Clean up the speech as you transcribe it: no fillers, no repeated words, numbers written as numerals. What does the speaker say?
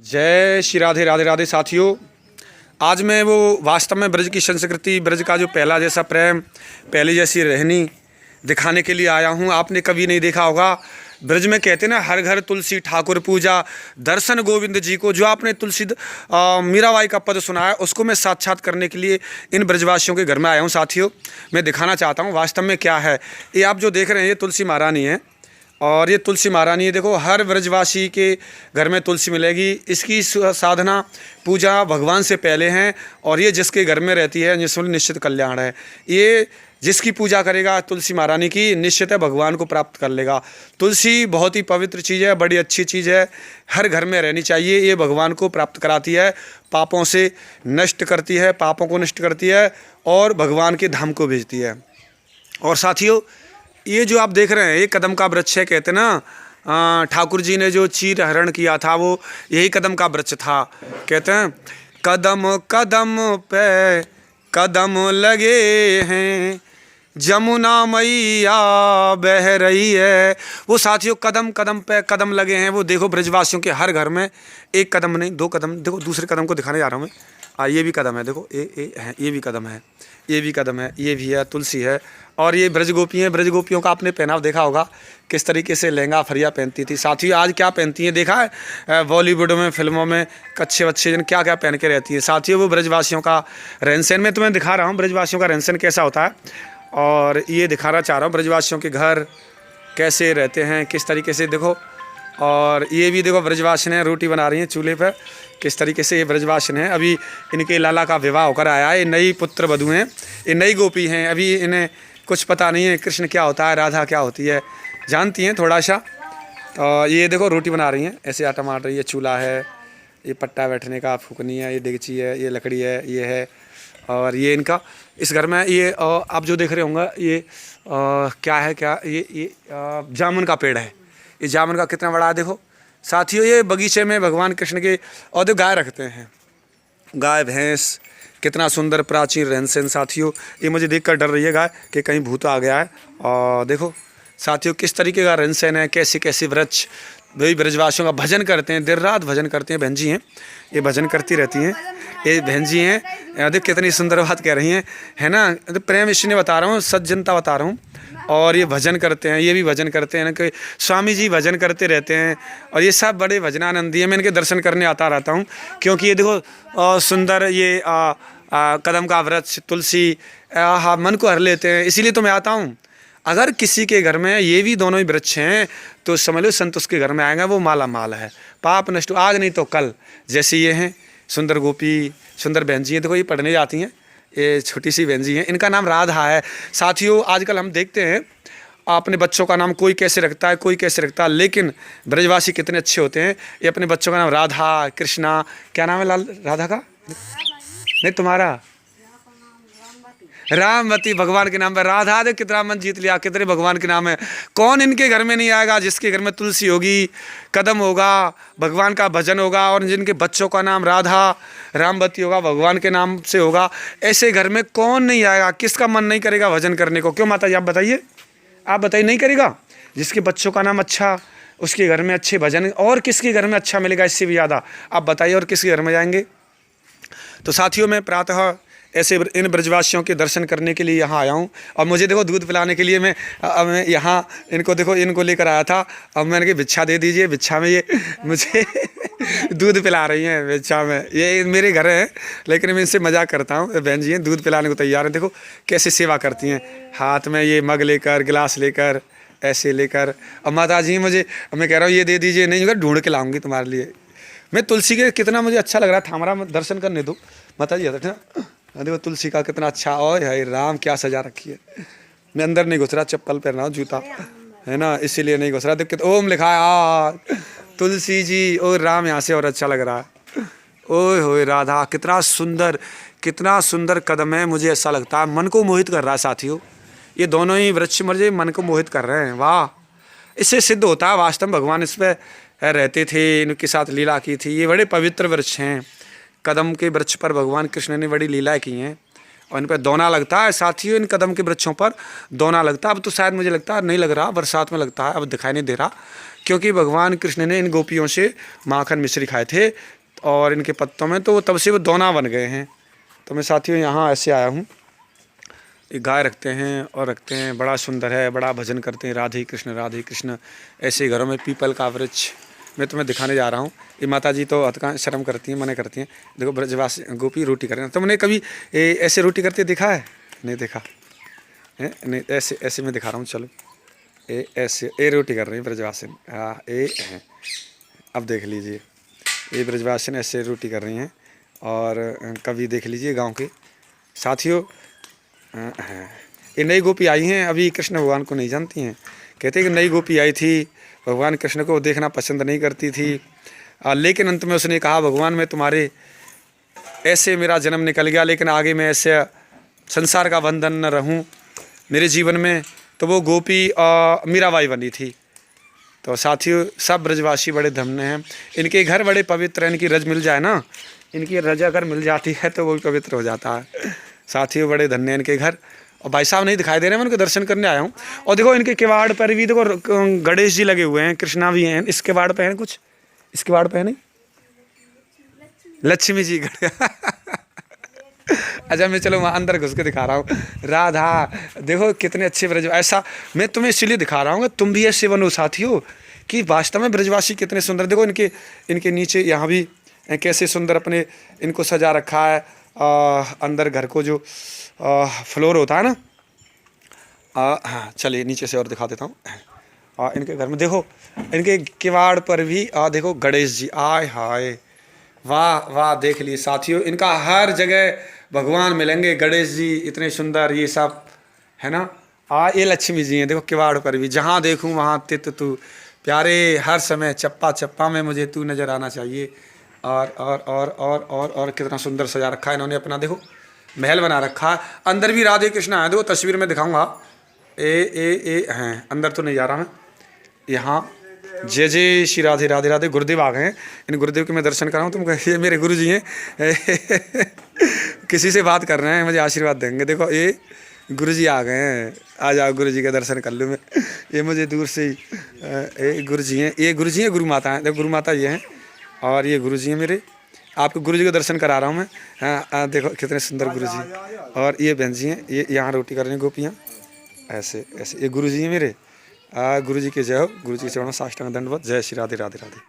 जय श्री राधे राधे राधे साथियों। आज मैं वो वास्तव में ब्रज की संस्कृति, ब्रज का जो पहला जैसा प्रेम, पहले जैसी रहनी दिखाने के लिए आया हूँ। आपने कभी नहीं देखा होगा, ब्रज में कहते ना हर घर तुलसी ठाकुर पूजा, दर्शन गोविंद जी को। जो आपने तुलसी मीराबाई का पद सुना है उसको मैं साक्षात करने के लिए इन ब्रजवासियों के घर में आया हूँ। साथियों, मैं दिखाना चाहता हूँ वास्तव में क्या है। ये आप जो देख रहे हैं ये तुलसी महारानी है, और ये तुलसी महारानी है। देखो, हर ब्रजवासी के घर में तुलसी मिलेगी। इसकी साधना पूजा भगवान से पहले हैं, और ये जिसके घर में रहती है जिसमें निश्चित कल्याण है। ये जिसकी पूजा करेगा तुलसी महारानी की, निश्चित है भगवान को प्राप्त कर लेगा। तुलसी बहुत ही पवित्र चीज़ है, बड़ी अच्छी चीज़ है, हर घर में रहनी चाहिए। ये भगवान को प्राप्त कराती है, पापों से नष्ट करती है, पापों को नष्ट करती है और भगवान के धाम को भेजती है। और साथियों, ये जो आप देख रहे हैं ये कदम का वृक्ष है। कहते ना ठाकुर जी ने जो चीर हरण किया था वो यही कदम का वृक्ष था। कहते हैं कदम कदम पे कदम लगे हैं, जमुना मैया बह रही है। वो साथियों कदम कदम पे कदम लगे हैं। वो देखो ब्रजवासियों के हर घर में एक कदम नहीं, दो कदम। देखो दूसरे कदम को दिखाने जा रहा हूँ मैं। ये भी कदम है, देखो ये भी कदम है, ये भी कदम है, ये भी है, तुलसी है। और ये ब्रज गोपी हैं। ब्रज गोपियों का आपने पहनाव देखा होगा, किस तरीके से लहंगा फरिया पहनती थी। साथियों, आज क्या पहनती हैं देखा है बॉलीवुड में, फिल्मों में कच्छे वच्छे जन क्या क्या पहन के रहती है। साथियों, वो ब्रजवासियों का रहन सहन मैं तुम्हें दिखा रहा हूँ, ब्रजवासियों का रहन सहन कैसा होता है। और ये दिखाना चाह रहा हूँ ब्रजवासियों के घर कैसे रहते हैं, किस तरीके से। देखो, और ये भी देखो ब्रजवासिन है, रोटी बना रही हैं चूल्हे पर, किस तरीके से ये ब्रजवासिन है। अभी इनके लाला का विवाह होकर आया है, ये नई पुत्र वधू हैं, ये नई गोपी हैं। अभी इन्हें कुछ पता नहीं है कृष्ण क्या होता है, राधा क्या होती है, जानती हैं थोड़ा सा। और ये देखो रोटी बना रही हैं, ऐसे आटा मार रही है। चूल्हा है, ये पट्टा बैठने का, फूकनी है, ये डेगची है, ये लकड़ी है, ये है। और ये इनका इस घर में ये आप जो देख रहे होंगे ये क्या है, क्या ये जामुन का पेड़ है। ये जामुन का कितना बड़ा है देखो। साथियों, ये बगीचे में भगवान कृष्ण के और जो गाय रखते हैं, गाय भैंस, कितना सुंदर प्राचीन रहन सहन। साथियों, ये मुझे देखकर डर रही है गाय कि कहीं भूत आ गया है। और देखो साथियों किस तरीके का रहन सहन है, कैसे कैसे वृक्ष। वही ब्रजवासियों का भजन करते हैं, देर रात भजन करते हैं। बहन जी हैं, ये भजन करती रहती हैं। ये बहन जी हैं, देख कितनी सुंदर बात कह रही हैं, है ना। तो प्रेम इसने बता रहा हूँ, सज्जनता बता रहा हूँ। और ये भजन करते हैं, ये भी भजन करते हैं ना, कि स्वामी जी भजन करते रहते हैं। और ये सब बड़े भजनानंदी हैं। मैं इनके दर्शन करने आता रहता हूँ, क्योंकि ये देखो सुंदर ये कदम का वृक्ष, तुलसी मन को हर लेते हैं, इसीलिए तो मैं आता हूँ। अगर किसी के घर में ये भी दोनों ही वृक्ष हैं तो समझ लो संत उसके घर में आएगा, वो माला माल है, पाप नष्ट आज नहीं तो कल। जैसे ये हैं सुंदर गोपी, सुंदर बहन जी हैं। देखो ये पढ़ने जाती हैं, ये छोटी सी बहन जी हैं, इनका नाम राधा है। साथियों, आजकल हम देखते हैं अपने बच्चों का नाम कोई कैसे रखता है, कोई कैसे रखता है, लेकिन ब्रजवासी कितने अच्छे होते हैं। ये अपने बच्चों का नाम राधा, कृष्णा, क्या नाम है लाल राधा का? नहीं तुम्हारा रामवती, भगवान के नाम पर राधा। दे कितना मन जीत लिया, कितने भगवान के नाम है। कौन इनके घर में नहीं आएगा जिसके घर में तुलसी होगी, कदम होगा, भगवान का भजन होगा, और जिनके बच्चों का नाम राधा रामवती होगा, भगवान के नाम से होगा। ऐसे घर में कौन नहीं आएगा, किसका मन नहीं करेगा भजन करने को। क्यों माता जी आप बताइए, आप बताइए नहीं करेगा। जिसके बच्चों का नाम अच्छा, उसके घर में अच्छे भजन, और किसके घर में अच्छा मिलेगा इससे भी ज़्यादा। आप बताइए और किसके घर में जाएंगे। तो साथियों, मैं प्रातः ऐसे इन ब्रजवासियों के दर्शन करने के लिए यहाँ आया हूँ। और मुझे देखो दूध पिलाने के लिए मैं यहाँ इनको देखो, इनको लेकर आया था। अब मैंने कहा भिक्षा दे दीजिए, भिक्षा में ये मुझे दूध पिला रही हैं भिक्षा में। ये मेरे घर है, लेकिन मैं इनसे मजाक करता हूँ। बहन जी हैं, दूध पिलाने को तैयार हैं। देखो कैसे सेवा करती हैं, हाथ में ये मग लेकर, गिलास लेकर, ऐसे लेकर। अब माता जी मुझे, मैं कह रहा हूँ ये दे दीजिए, नहीं ढूंढ के लाऊंगी तुम्हारे लिए। मैं तुलसी के कितना मुझे अच्छा लग रहा था, हमारा दर्शन करने दो माता जी। देखो तुलसी का कितना अच्छा, और हाय राम क्या सजा रखी है। मैं अंदर नहीं घुस रहा, चप्पल पहन रहा हूँ, जूता है ना, इसीलिए नहीं घुस रहा। देखो ओम लिखा है, तुलसी जी और राम यहाँ से और अच्छा लग रहा है। ओए होए राधा, कितना सुंदर कदम है। मुझे ऐसा लगता है मन को मोहित कर रहा है। साथियों, ये दोनों ही वृक्ष मुझे मन को मोहित कर रहे हैं। वाह, इससे सिद्ध होता है वास्तव में भगवान इस पर रहते थे, इनके साथ लीला की थी। ये बड़े पवित्र वृक्ष हैं। कदम के वृक्ष पर भगवान कृष्ण ने बड़ी लीलाएं की हैं, और इन पर दोना लगता है। साथियों, इन कदम के वृक्षों पर दोना लगता है। अब तो शायद मुझे लगता है नहीं लग रहा, बरसात में लगता है, अब दिखाई नहीं दे रहा, क्योंकि भगवान कृष्ण ने इन गोपियों से माखन मिश्री खाए थे और इनके पत्तों में, तो तब से वो दोना बन गए हैं। तो मैं साथियों यहाँ ऐसे आया हूँ, एक गाय रखते हैं और रखते हैं, बड़ा सुंदर है, बड़ा भजन करते हैं, राधे कृष्ण। ऐसे घरों में पीपल का वृक्ष मैं तुम्हें दिखाने जा रहा हूँ। ये माता जी तो हथका शर्म करती हैं, मना करती हैं। देखो ब्रजवासी गोपी रोटी कर रहे हैं। तुमने कभी ऐसे रोटी करते देखा है? नहीं देखा है? नहीं, ऐसे ऐसे मैं दिखा रहा हूँ। चलो ऐसे ये रोटी कर रही है ब्रजवासी। हाँ ये है, अब देख लीजिए, ये ब्रजवासी ऐसे रोटी कर रही हैं। और कभी देख लीजिए गाँव के साथियों, ये नई गोपी आई हैं, अभी कृष्ण भगवान को नहीं जानती हैं। कहते हैं कि नई गोपी आई थी, भगवान कृष्ण को देखना पसंद नहीं करती थी, लेकिन अंत में उसने कहा भगवान मैं तुम्हारे ऐसे मेरा जन्म निकल गया, लेकिन आगे मैं ऐसे संसार का बंधन न रहूं मेरे जीवन में। तो वो गोपी मीराबाई बनी थी। तो साथियों सब ब्रजवासी बड़े धन्य हैं, इनके घर बड़े पवित्र हैं। इनकी रज मिल जाए ना, इनकी रज अगर मिल जाती है तो वो भी पवित्र हो जाता है। साथियों बड़े धन्य हैं इनके घर। और भाई साहब नहीं दिखाई दे रहे हैं, मैं उनके दर्शन करने आया हूँ। और देखो इनके किवाड़ पर भी देखो गणेश जी लगे हुए हैं, कृष्णा भी हैं। इस किवाड़ पे है कुछ, इस किवाड़ पे है नहीं, लक्ष्मी जी अच्छा मैं चलो वहाँ अंदर घुस के दिखा रहा हूँ। राधा देखो कितने अच्छे ब्रज, ऐसा मैं तुम्हें इसलिए दिखा रहा हूँ तुम भी ऐसे बनो साथियों, कि वास्तव में ब्रजवासी कितने सुंदर। देखो इनके नीचे यहाँ भी कैसे सुंदर अपने इनको सजा रखा है। अंदर घर को जो फ्लोर होता है ना, हाँ चलिए नीचे से और दिखा देता हूँ। इनके घर में देखो, इनके किवाड़ पर भी देखो गणेश जी, आय हाय वाह वाह। देख लिए साथियों, इनका हर जगह भगवान मिलेंगे, गणेश जी इतने सुंदर, ये सब है ना। ये लक्ष्मी जी हैं, देखो किवाड़ पर भी, जहाँ देखूँ वहाँ तित तू प्यारे, हर समय चप्पा चप्पा में मुझे तू नज़र आना चाहिए। और कितना सुंदर सजा रखा है इन्होंने अपना, देखो महल बना रखा है। अंदर भी राधे कृष्ण है, देखो तस्वीर में दिखाऊंगा। ए हैं, अंदर तो नहीं जा रहा मैं। यहाँ जय जय श्री राधे राधे राधे। गुरुदेव आ गए हैं, इन गुरुदेव के मैं दर्शन कर रहा हूँ। तुम ये मेरे गुरु जी हैं किसी से बात कर रहे हैं, मुझे आशीर्वाद देंगे। देखो ये गुरु जी आ गए हैं, आ जाओ गुरु जी का दर्शन कर लूँ मैं। ये मुझे दूर से ही गुरु जी हैं, ये गुरु जी हैं, गुरु माता हैं। देखो गुरु माता ये हैं और ये गुरु जी हैं मेरे। आपको गुरु जी का दर्शन करा रहा हूँ मैं। देखो कितने सुंदर गुरु जी। और ये बहन जी हैं, ये यहाँ रोटी कर रही हैं गोपियाँ, ऐसे ऐसे। ये गुरु जी हैं मेरे। गुरु जी के जय हो, गुरु जी के चरणों में साष्टांग दंडवत। जय श्री राधे राधे राधे।